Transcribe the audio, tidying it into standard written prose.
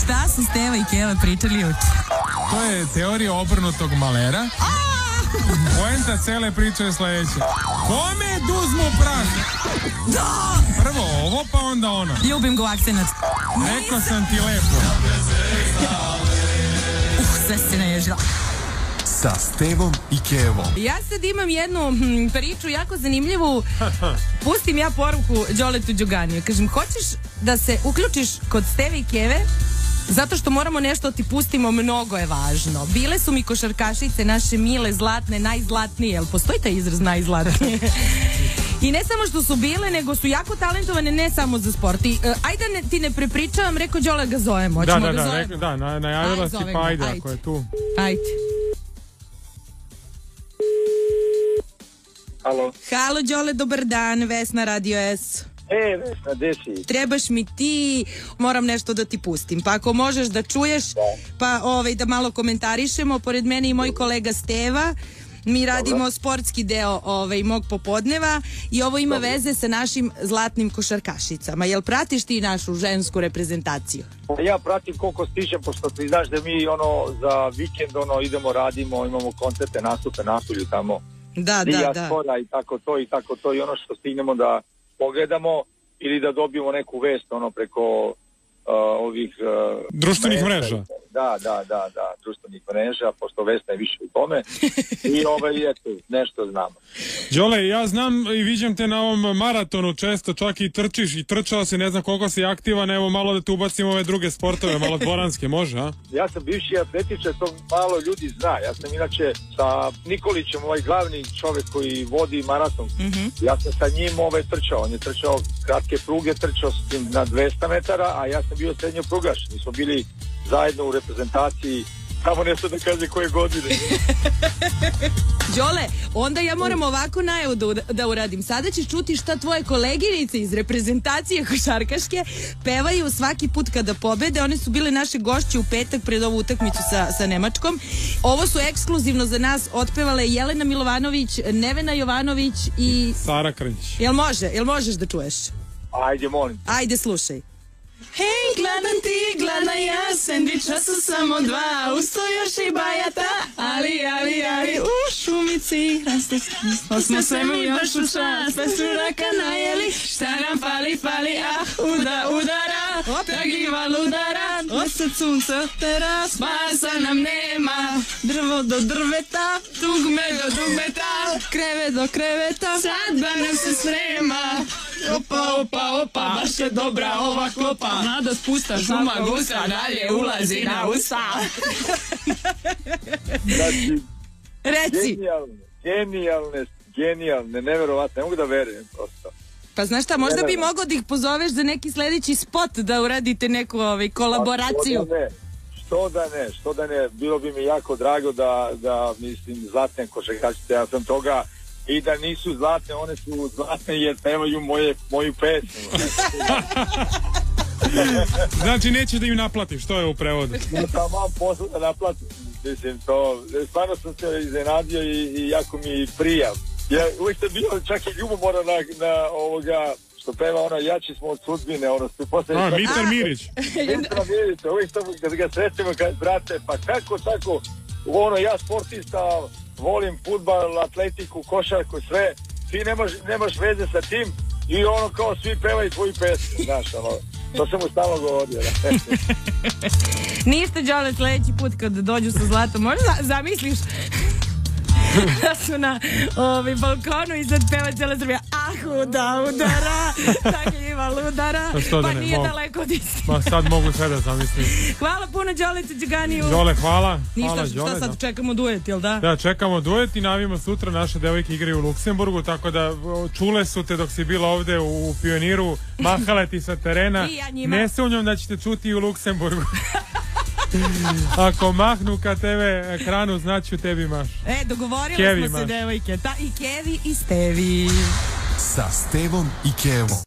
Šta su Steva i Keva pričali juče? To je teorija obrnutog malera. Poenta cele priče je sledeća. Kome duzmu prah? Da! Prvo ovo, pa onda ono. Ljubim ga u akcenat. Rekao sam ti lepo. Sve se naježila. Sa Stevom i Kevom. Ja sad imam jednu priču jako zanimljivu. Pustim ja poruku Đoletu Đoganiju. Kažem, hoćeš da se uključiš kod Steve i Keve? Zato što moramo nešto ti pustimo, mnogo je važno. Bile su mi košarkašice, naše mile, zlatne, najzlatnije. Jel postoji taj izraz najzlatnije? I ne samo što su bile, nego su jako talentovane, ne samo za sport. Ajde ti ne prepričavam, rekao Đole ga zovemo. Najavila si, pa ajde ako je tu. Ajde. Halo. Halo Đole, dobar dan, Vesna, Radio S. Vesna, gde si? Trebaš mi ti, moram nešto da ti pustim. Pa ako možeš da čuješ, pa da malo komentarišemo. Pored mene i moj kolega Steva. Mi radimo sportski deo mog popodneva i ovo ima veze sa našim zlatnim košarkašicama. Jel pratiš ti našu žensku reprezentaciju? Ja pratim koliko stižem, pošto ti znaš da mi za vikend idemo, radimo, imamo koncerte, nastupe na Napulju tamo. Da. I tako to i ono što stignemo da pogledamo ili da dobijemo neku vest preko ovih društvenih mreža. Da, društvenih mreža, pošto Vesna je više u tome i eto, nešto znamo. Đole, ja znam i viđam te na ovom maratonu često, čak i trčiš i trčao si, ne znam koliko si aktivan, evo malo da te ubacim ove druge sportove, malo dvoranske, može, a? Ja sam bivši atletičar, to malo ljudi zna, ja sam inače sa Nikolićem, glavni čovjek koji vodi maraton, ja sam sa njim trčao, on je trčao kratke pruge, trčao s tim na 200 metara, a ja sam bio srednjo prugaš, mi smo bili zajedno u reprezentaciji, samo nešto da kaže koje godine. Đole, onda ja moram ovako najavu da uradim. Sada ćeš čuti šta tvoje koleginice iz reprezentacije košarkaške pevaju svaki put kada pobede. One su bile naše gošće u petak pred ovu utakmicu sa Nemačkom. Ovo su ekskluzivno za nas otpevale Jelena Milovanović, Nevena Jovanović i Sara Krnjić. Jel možeš da čuješ? Ajde, molim. Ajde, slušaj. Hej, gledam ti, gleda ja, sendviča su samo dva, usto još i bajata, ali, u šumici, smo se mi još u čas, pa su raka najeli, šta nam fali, udara, tragiva ludara, osad sunca tera, spasa nam nema, drvo do drveta, dugme do dugmeta, krevet do kreveta, sadba nam se sprema. Opa, baš je dobra ova klopa. Nada spusta šuma gusa, dalje ulazi na usta. Znači, reci. Genijalne, neverovatne, ne mogu da verujem prosto. Pa znaš šta, možda bi mogao da ih pozoveš za neki sledeći spot, da uradite neku kolaboraciju. Što da ne, bilo bi mi jako drago da mislim, zlatne košarkašice, ja sam toga. I da nisu zlatne, one su zlatne jer pevaju moju pesmu. Znači neće da im naplatiš, što je u prevodu? Ja sam vam posao da naplatim. Mislim, stvarno sam se iznenadio i jako mi prija. Ja uvijek sam bio čak i ljubomoran na ovoga što peva jači smo od sudbine, Mitar Mirić. Mitar Mirić, uvijek sam kad ga srećemo, brate, pa kako tako, ja sportista, volim fudbal, atletiku, košarku, sve, ti nemaš veze sa tim i kao svi pevaju tvoju pesmu, znaš, to sam mu stalno govorio. Ništa, Đole, sledeći put kad dođu sa zlatom, možda zamisliš da su na balkonu i sad peva cijela Srbija udara, takljiva ludara, pa nije daleko od istine. Pa sad mogu sve da zamislim. Hvala puno Đoletu Đoganiju. Đole, hvala. Ništa, šta sad, čekamo duet, jel da? Da, čekamo duet i navijemo sutra, naše devojke igraju u Luksemburgu, tako da čule su te dok si bila ovde u Pioniru, mahale ti sa terena, ne sumnjam da ćete čuti i u Luksemburgu. Ako mahnu ka TV ekranu, znaću tebi maš. Dogovorili smo se, devojke. I Kevi i Stevi. Sa Stevom i Kevom.